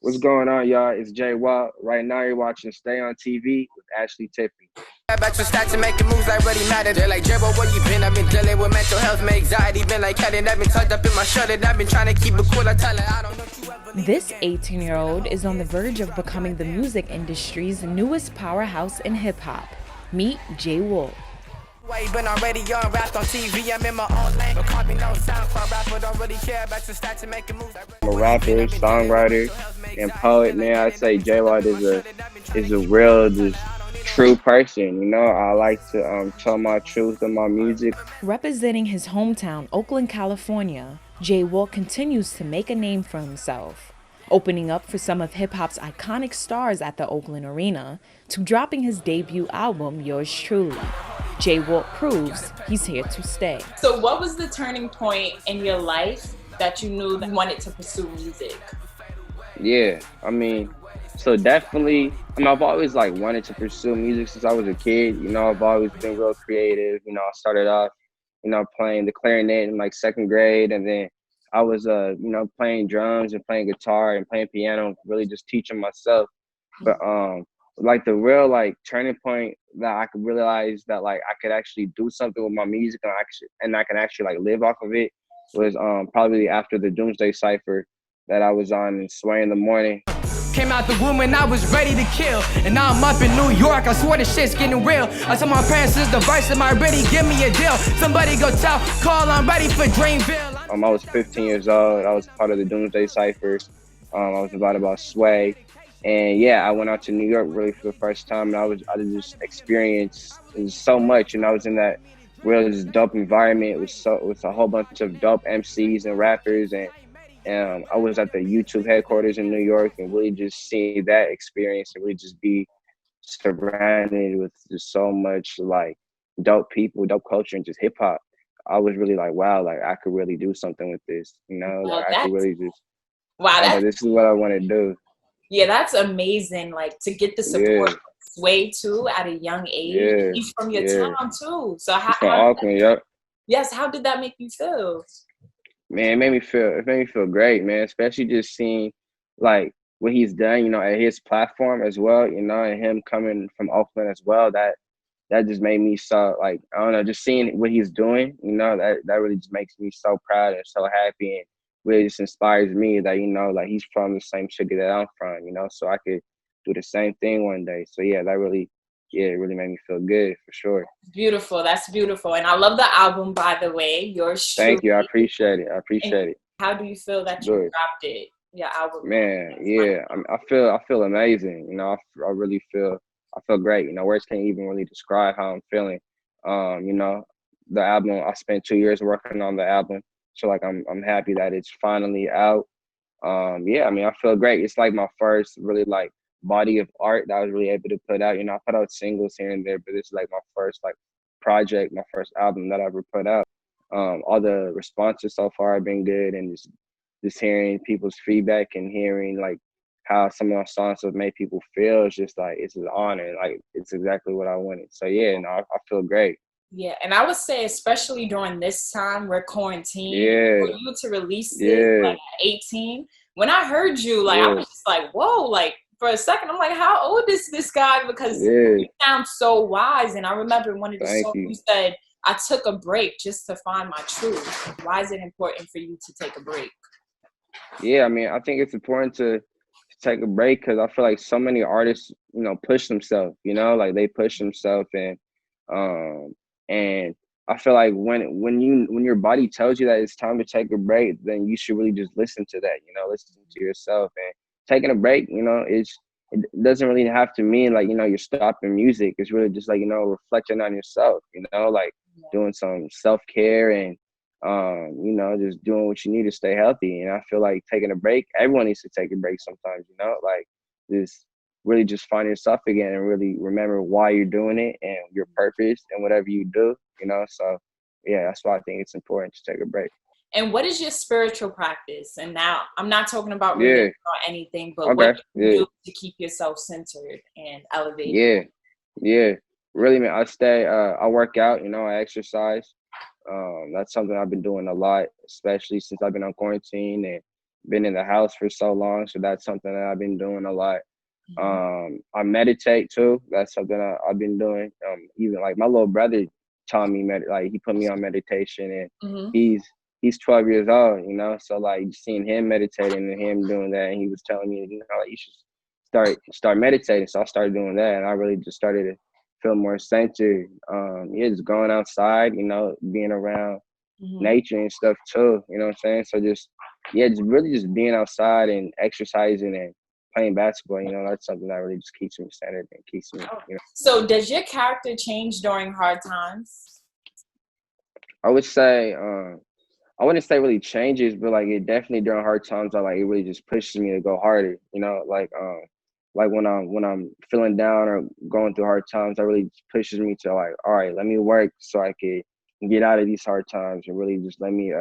What's going on, y'all? It's Jwalt. Right now, you're watching Stay on TV with Ashley Tiffany. Back to stats and making moves that really matter. They're like, Jebo, where you been? I've been dealing with mental health, my anxiety. Been like, had it, I've been tucked up in my shirt, and I've been trying to keep it cool. I tell her, I don't know if you ever leave. This 18-year-old is on the verge of becoming the music industry's newest powerhouse in hip-hop. Meet Jwalt. Why been already on, rapped on TV, I'm in my own lane. Don't call me no SoundCloud rapper, don't really care. Back to stats and making moves. I'm a rapper, songwriter, and poet. Man, I'd say Jwalt is a real, just true person. You know, I like to tell my truth in my music. Representing his hometown, Oakland, California, Jwalt continues to make a name for himself, opening up for some of hip-hop's iconic stars at the Oakland Arena, to dropping his debut album, Yours Truly. Jwalt proves he's here to stay. So what was the turning point in your life that you knew that you wanted to pursue music? Yeah, so definitely, I've always wanted to pursue music since I was a kid. You know, I've always been real creative. You know, I started off, playing the clarinet in second grade, and then I was, playing drums and playing guitar and playing piano, really just teaching myself. But the real turning point that I could realize that I could actually do something with my music and I can actually live off of it was probably after the Doomsday Cipher that I was on in Sway in the Morning. Came out the womb and I was ready to kill. And now I'm up in New York, I swear this shit's getting real. I told my parents, this device, am I ready? Give me a deal. Somebody go tell, call, I'm ready for Dreamville. I was 15 years old. I was part of the Doomsday Cipher. I was about Sway. And yeah, I went out to New York really for the first time, and I just experienced so much. And I was in that real just dope environment. It was a whole bunch of dope MCs and rappers, and I was at the YouTube headquarters in New York, and really just seeing that experience and really just be surrounded with just so much dope people, dope culture, and just hip hop. I was really wow, I could really do something with this, I could really just, this is what I want to do. Yeah, that's amazing. To get the support from Sway too at a young age. Yeah, He's from your town too. So he's from Oakland, yep. Yes, how did that make you feel? Man, it made me feel great, man. Especially just seeing what he's done, at his platform as well, and him coming from Oakland as well. That just made me so I don't know, just seeing what he's doing, that really just makes me so proud and so happy, and really just inspires me that he's from the same city that I'm from, so I could do the same thing one day. So yeah, it really made me feel good for sure. Beautiful. That's beautiful. And I love the album, by the way. Yours Truly. Thank you. I appreciate it. How do you feel that you dropped it? Your album? Man, yeah. I feel amazing. I really feel great. Words can't even really describe how I'm feeling. The album, I spent 2 years working on the album. So I'm happy that it's finally out. I feel great. It's my first really body of art that I was really able to put out. I put out singles here and there, but it's my first project, my first album that I ever put out. All the responses so far have been good, and just hearing people's feedback and hearing how some of my songs have made people feel, it's just it's an honor. It's exactly what I wanted. So yeah, I feel great. Yeah, and I would say especially during this time, we're quarantined, for you to release this at 18. When I heard you, I was just whoa, for a second, I'm how old is this guy? Because you sound so wise. And I remember one of the songs you said, I took a break just to find my truth. Why is it important for you to take a break? Yeah, I think it's important to take a break because I feel so many artists, push themselves, they push themselves, and I feel when your body tells you that it's time to take a break, then you should really just listen to that, listen to yourself. And taking a break, it doesn't really have to mean you're stopping music. It's really just reflecting on yourself, doing some self-care and just doing what you need to stay healthy. And I feel taking a break, everyone needs to take a break sometimes, just really just find yourself again and really remember why you're doing it and your purpose and whatever you do, so yeah, that's why I think it's important to take a break. And what is your spiritual practice? And now I'm not talking about religion or anything, but what do you do to keep yourself centered and elevated? Yeah. Really, man, I work out, I exercise. That's something I've been doing a lot, especially since I've been on quarantine, and been in the house for so long, so that's something that I've been doing a lot. I meditate too. That's something I've been doing. Even like my little brother taught me like he put me on meditation, and he's 12 years old, you know. So like seeing him meditating and him doing that, and he was telling me, you know, like, you should start meditating. So I started doing that, and I really just started to feel more centered. Yeah, just going outside, you know, being around nature and stuff too. You know what I'm saying? So just really just being outside and exercising and playing basketball, you know, that's something that really just keeps me centered and keeps me, you know. So does your character change during hard times? I would say, I wouldn't say really changes, but like it definitely during hard times, it really just pushes me to go harder, you know, like when I'm feeling down or going through hard times, that really just pushes me to like, all right, let me work so I can get out of these hard times, and really just let me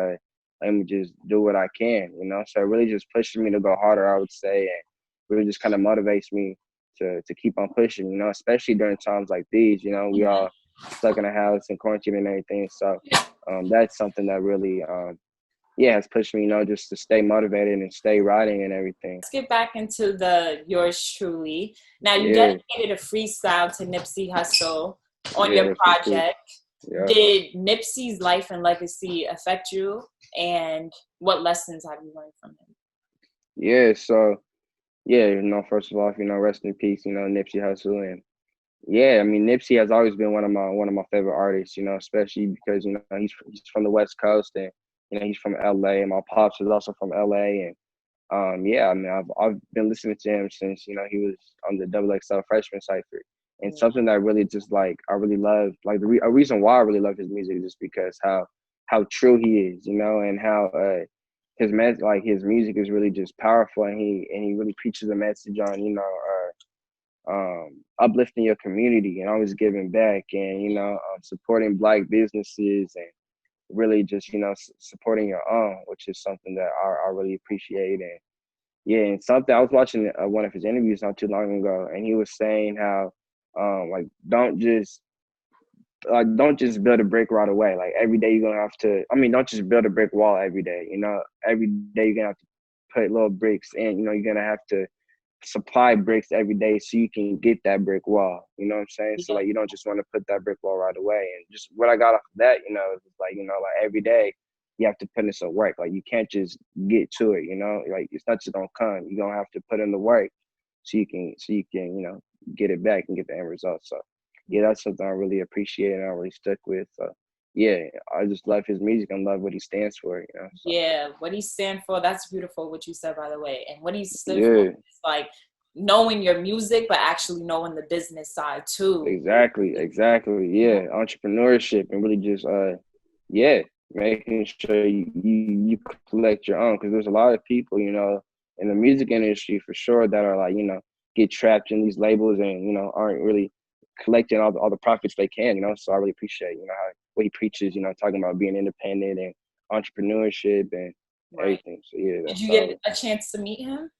just do what I can, you know. So it really just pushes me to go harder, I would say, and really just kind of motivates me to keep on pushing, you know, especially during times like these. You know, we all stuck in the house and quarantine and everything. So that's something that really has pushed me, you know, just to stay motivated and stay writing and everything. Let's get back into the yours truly. Now you dedicated a freestyle to Nipsey Hussle on your project. Yeah. Did Nipsey's life and legacy affect you, and what lessons have you learned from him? Yeah, so you know, first of all, you know, rest in peace, you know, Nipsey Hussle. And yeah, I mean, Nipsey has always been one of my favorite artists, you know, especially because, you know, he's from the West Coast, and you know, he's from LA, and my pops is also from LA. And yeah, I mean, I've been listening to him since, you know, he was on the XXL freshman cypher. And something that I really just like, I really love, like a reason why I really love his music is just because how true he is, you know, and how his music is really just powerful, and he really preaches a message on, you know, uplifting your community and always giving back, and you know, supporting Black businesses, and really just, you know, supporting your own, which is something that I really appreciate. And yeah, and something I was watching one of his interviews not too long ago, and he was saying how like don't just build a brick right away. Like every day you're gonna have to. I mean, don't just build a brick wall every day. You know, every day you're gonna have to put little bricks in. You know, you're gonna have to supply bricks every day so you can get that brick wall. You know what I'm saying? So like you don't just want to put that brick wall right away. And just what I got off of that, you know, is like, you know, like every day you have to put in some work. Like you can't just get to it, you know, like it's not just gonna come. You're gonna have to put in the work so you can, you know, get it back and get the end result. So yeah, that's something I really appreciate and I really stuck with. So yeah, I just love his music and love what he stands for, you know. So. Yeah, what he stands for, that's beautiful what you said, by the way. And what he stood for is like knowing your music, but actually knowing the business side too. Exactly. Yeah, entrepreneurship and really just making sure you collect your own, because there's a lot of people, you know, in the music industry for sure that are like, you know, get trapped in these labels and, you know, aren't really collecting all the profits they can, you know. So I really appreciate, you know, what he preaches, you know, talking about being independent and entrepreneurship and everything. So yeah. Did you get a chance to meet him?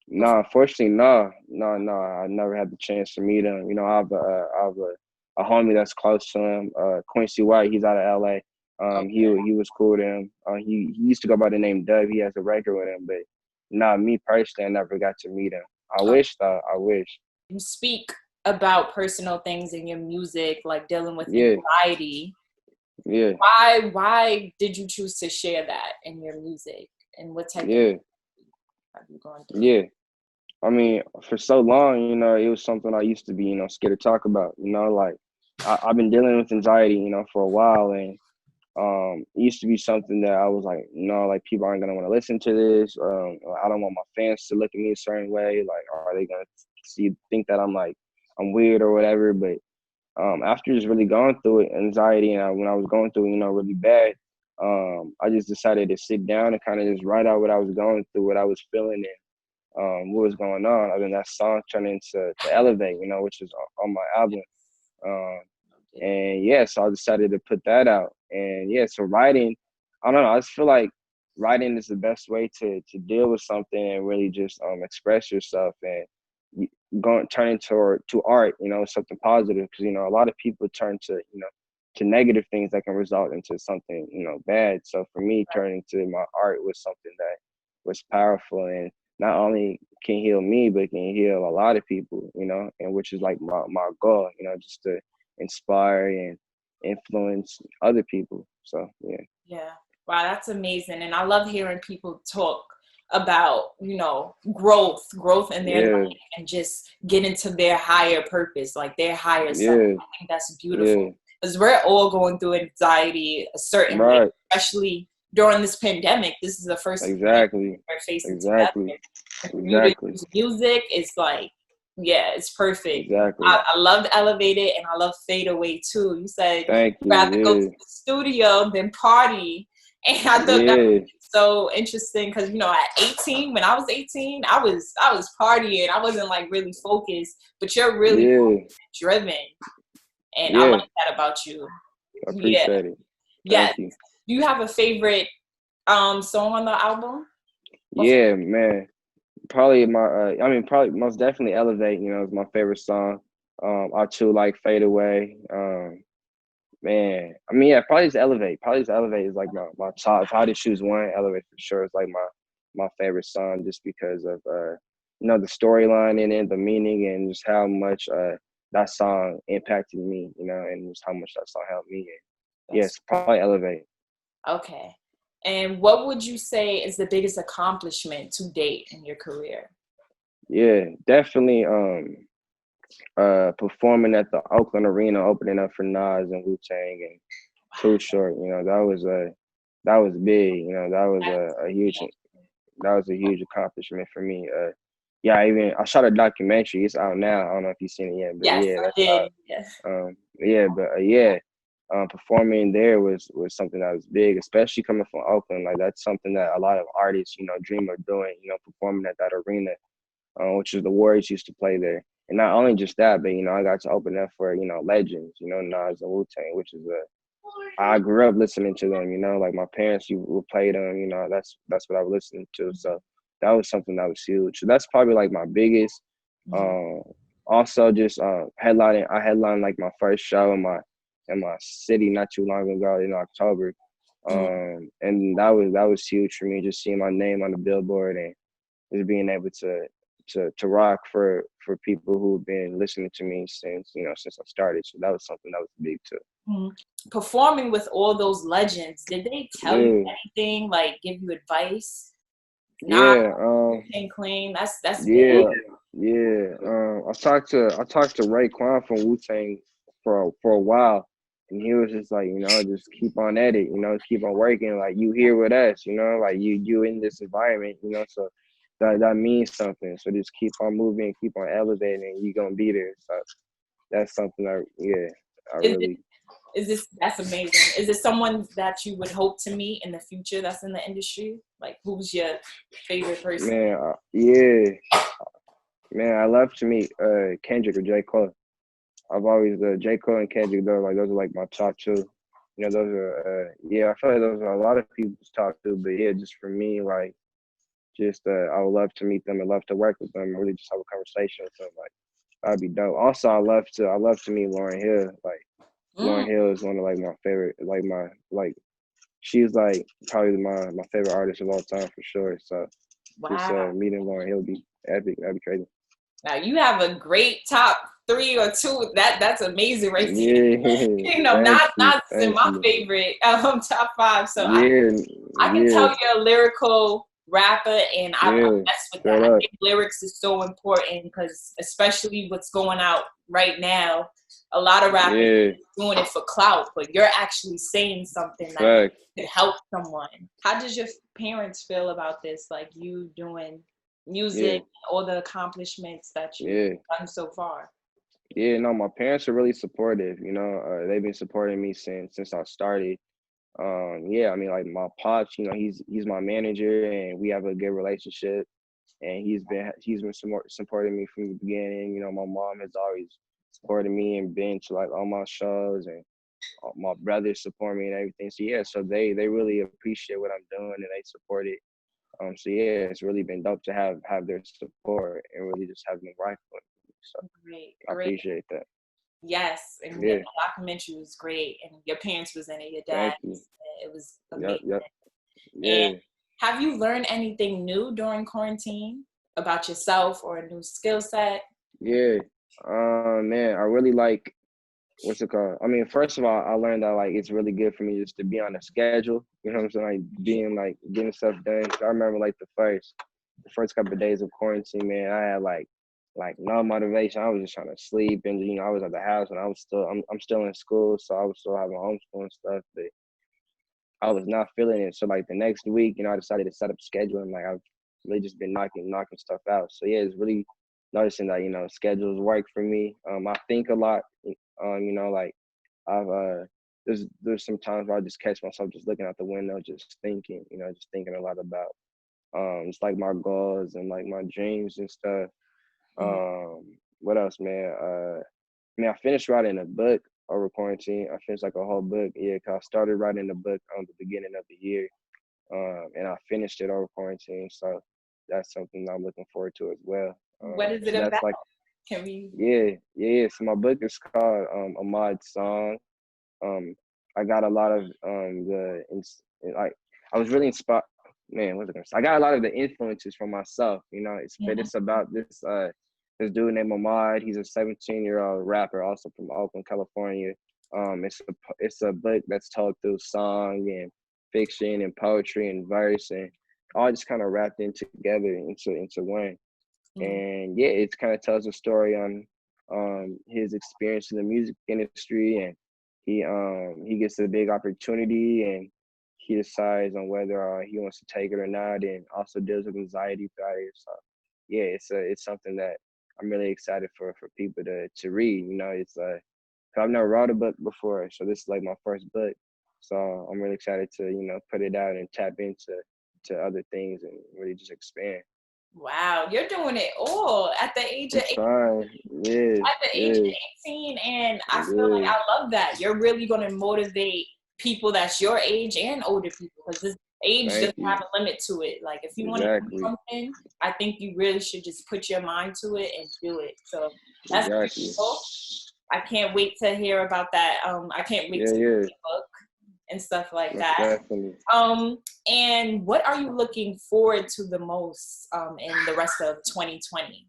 No, unfortunately, no. I never had the chance to meet him. You know, I have a homie that's close to him, Quincy White. He's out of LA. He was cool to him. He used to go by the name Dub. He has a record with him, but not me personally. I never got to meet him. I wish though. I wish. You speak about personal things in your music, like dealing with anxiety. Yeah. Why did you choose to share that in your music, and what type of have you gone through? Yeah. I mean, for so long, you know, it was something I used to be, you know, scared to talk about. You know, like I've been dealing with anxiety, you know, for a while, and it used to be something that I was like, no, like people aren't gonna want to listen to this. I don't want my fans to look at me a certain way. Like, are they gonna think that I'm weird or whatever? But after just really going through it, anxiety, and when I was going through, you know, really bad, I just decided to sit down and kind of just write out what I was going through, what I was feeling, and what was going on. And then that song turned into Elevate, you know, which is on my album. And yeah, so I decided to put that out. And yeah, so writing, I don't know, I just feel like writing is the best way to deal with something and really just express yourself and turn into to art, you know, something positive. Because, you know, a lot of people turn to, you know, to negative things that can result into something, you know, bad. So for me, turning to my art was something that was powerful, and not only can heal me, but can heal a lot of people, you know, and which is like my goal, you know, just to inspire and influence other people. So yeah. Yeah. Wow, that's amazing. And I love hearing people talk about, you know, growth in their life, and just get into their higher purpose, like their higher self. I think that's beautiful, because we're all going through anxiety a certain way, especially during this pandemic. This is the first time we're facing together. For you to use music is like, yeah, it's perfect. I loved Elevated, and I love Fade Away too. You said you'd rather go to the studio than party. And I thought that was so interesting, because, you know, at 18, when I was 18, I was partying. I wasn't like really focused, but you're really driven. And I like that about you. I appreciate it. Thank you. Do you have a favorite song on the album? Yeah, man. Probably probably most definitely Elevate, you know, is my favorite song. I too like Fade Away. Man, I mean, yeah, probably just Elevate. Probably just Elevate is like my top. If I had to choose one, Elevate for sure is like my favorite song, just because of you know, the storyline in it, the meaning, and just how much that song impacted me, you know, and just how much that song helped me. And yes, probably Elevate. Okay. And what would you say is the biggest accomplishment to date in your career? Yeah, definitely performing at the Oakland Arena, opening up for Nas and Wu-Tang and Too Short. You know, that was big. You know, that was a huge accomplishment for me. Yeah, I shot a documentary. It's out now. I don't know if you've seen it yet, but performing there was something that was big, especially coming from Oakland. Like, that's something that a lot of artists, you know, dream of doing, you know, performing at that arena, which is the Warriors used to play there. And not only just that, but, you know, I got to open up for, you know, legends, you know, Nas and Wu-Tang, which is I grew up listening to them, you know, like my parents would play them, you know, that's what I was listening to. So that was something that was huge. So that's probably like my biggest. Also just headlining. I headlined like my first show in my city not too long ago in October. And that was huge for me, just seeing my name on the billboard and just being able to rock for people who've been listening to me since I started. So that was something that was big too. Performing with all those legends, did they tell you anything, like give you advice? Clean. That's big. I talked to Raekwon from Wu-Tang for a while, and he was just like, you know, just keep on at it, you know, keep on working. Like, you here with us, you know, like you in this environment, you know, so that means something. So just keep on moving, keep on elevating, and you're gonna be there. So that's something that's amazing. Is it someone that you would hope to meet in the future that's in the industry? Like, who's your favorite person? Man, I love to meet Kendrick or J. Cole. I've always J. Cole and Kendrick, those are like my top two. You know, those are I feel like those are a lot of people's top two, but yeah, just for me, like, just I would love to meet them and love to work with them and really just have a conversation with them. Like, that'd be dope. Also, I love to meet Lauryn Hill. Like, Lauryn Hill is one of like my favorite, she's like probably my favorite artist of all time for sure. So just meeting Lauryn Hill would be epic. That'd be crazy. Now you have a great top 3 or 2. That's amazing right there. You know, not in my favorite top 5. So I can tell you're a lyrical rapper, and I mess with that. I think lyrics is so important, because especially what's going out right now, a lot of rappers doing it for clout, but you're actually saying something that could help someone. How does your parents feel about this? Like, you doing music, all the accomplishments that you've done so far? Yeah, no, my parents are really supportive. You know, they've been supporting me since I started. I mean, like, my pops, you know, he's my manager, and we have a good relationship, and he's been supporting me from the beginning. You know, my mom has always supported me and been to like all my shows, and my brothers support me and everything. So they really appreciate what I'm doing, and they support it. It's really been dope to have their support and really just have them right for me. So great. I appreciate that. Yes, and the documentary was great, and your parents was in it, your dad. It was amazing. Yeah. Have you learned anything new during quarantine about yourself or a new skill set? Yeah, man, I really like, what's it called? I mean, first of all, I learned that like it's really good for me just to be on a schedule. You know what I'm saying? Like being like getting stuff done. I remember like the first couple of days of quarantine, man, I had like no motivation. I was just trying to sleep, and you know, I was at the house, and I'm still in school, so I was still having homeschool and stuff, but I was not feeling it. So like the next week, you know, I decided to set up scheduling. Like I've really just been knocking stuff out. So yeah, it's really noticing that, you know, schedules work for me. I think a lot. You know, like I've there's some times where I just catch myself just looking out the window, just thinking, you know, just thinking a lot about it's like my goals and like my dreams and stuff. What else, man? I mean, I finished writing a book over quarantine. I finished like a whole book. Yeah, 'cause I started writing the book on the beginning of the year, and I finished it over quarantine. So that's something I'm looking forward to as well. What is it So that's about? like, Can we? yeah. So my book is called A Mod Song. I got a lot of like I was really inspired. Man, what's it gonna say? I got a lot of the influences from myself. You know, but it's about this dude named Ahmad. He's a 17-year-old rapper, also from Oakland, California. It's a book that's told through song and fiction and poetry and verse, and all just kind of wrapped in together into one. And yeah, it kind of tells a story on his experience in the music industry, and he gets a big opportunity, and he decides on whether he wants to take it or not, and also deals with anxiety throughout it. So yeah, it's something that I'm really excited for people to read. You know, it's 'cause I've never wrote a book before, so this is like my first book. So I'm really excited to, you know, put it out and tap into other things and really just expand. Wow, you're doing it all at the age of It's fine. Yeah, at the age of yeah, 18, and I feel like yeah. I love that. You're really going to motivate people that's your age and older people, because this age Thank doesn't you. have a limit to it. Like if you want to do Exactly. something, I think you really should just put your mind to it and do it. So that's pretty Exactly. cool. I can't wait to hear about that. I can't wait to read the book and stuff like that. Definitely. And what are you looking forward to the most in the rest of 2020?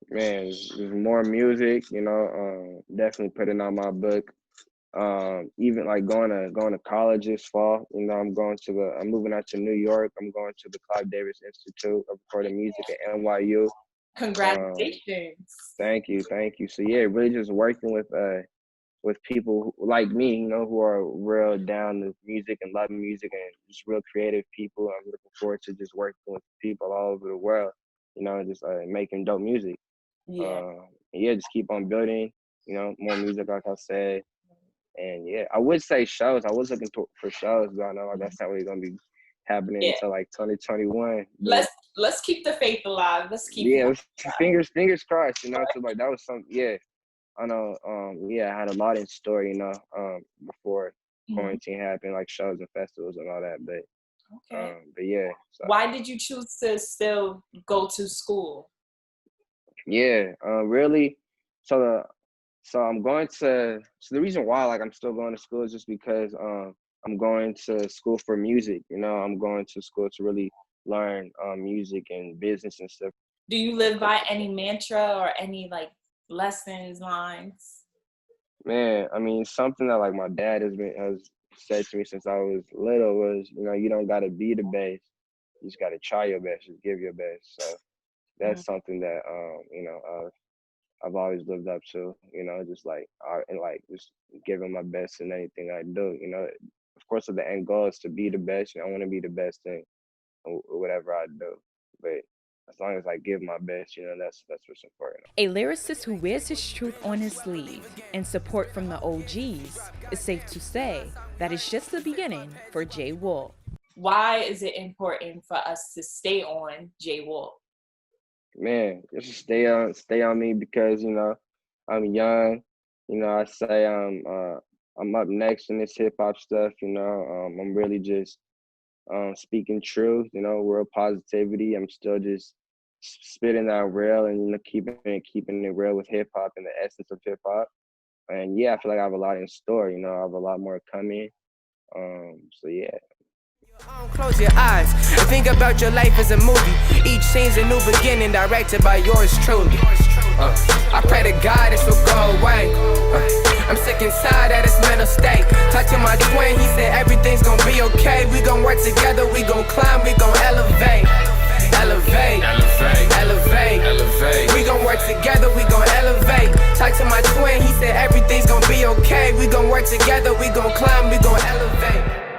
Man, there's more music, you know, definitely putting out my book. Even like going to college this fall. You know, I'm moving out to New York. I'm going to the Clive Davis Institute of Recording Music at NYU. Congratulations. Thank you. So yeah, really just working with people like me, you know, who are real down to music and love music and just real creative people. I'm looking forward to just working with people all over the world, you know, just making dope music. Yeah, just keep on building, you know, more music, like I said. And yeah, I would say shows. I was looking for shows, but I know like that's not really gonna be happening until like 2021. But Let's keep the faith alive. Let's keep fingers crossed, you know, to like that was some I know I had a lot in store, you know, before quarantine happened, like shows and festivals and all that. But yeah. So. Why did you choose to still go to school? Yeah, really. So I'm going to. So the reason why like I'm still going to school is just because I'm going to school for music. You know, I'm going to school to really learn music and business and stuff. Do you live by any mantra or any like lessons, lines? Man, I mean, something that like my dad has said to me since I was little was, you know, you don't gotta be the best, you just gotta try your best, just give your best. So that's something that you know, I've always lived up to, you know, just like just giving my best in anything I do, you know. Of course, the end goal is to be the best. You know, I want to be the best in whatever I do, but as long as I give my best, you know, that's what's important. A lyricist who wears his truth on his sleeve and support from the OGs, it's safe to say that it's just the beginning for Jwalt. Why is it important for us to stay on Jwalt? Man, just stay on me because, you know, I'm young. You know, I say I'm up next in this hip hop stuff. You know, I'm really just speaking truth. You know, real positivity. I'm still just spitting that real and, you know, keeping it real with hip hop and the essence of hip hop. And yeah, I feel like I have a lot in store. You know, I have a lot more coming. So yeah. Close your eyes and think about your life as a movie. Each scene's a new beginning, directed by yours truly. I pray to God this will go away. I'm sick and tired of this mental state. Talk to my twin, he said everything's gonna be okay. We gon' work together, we gon' climb, we gon' elevate. Elevate, elevate, elevate, elevate. We gon' work together, we gon' elevate. Talk to my twin, he said everything's gon' be okay. We gon' work together, we gon' climb, we gon' elevate.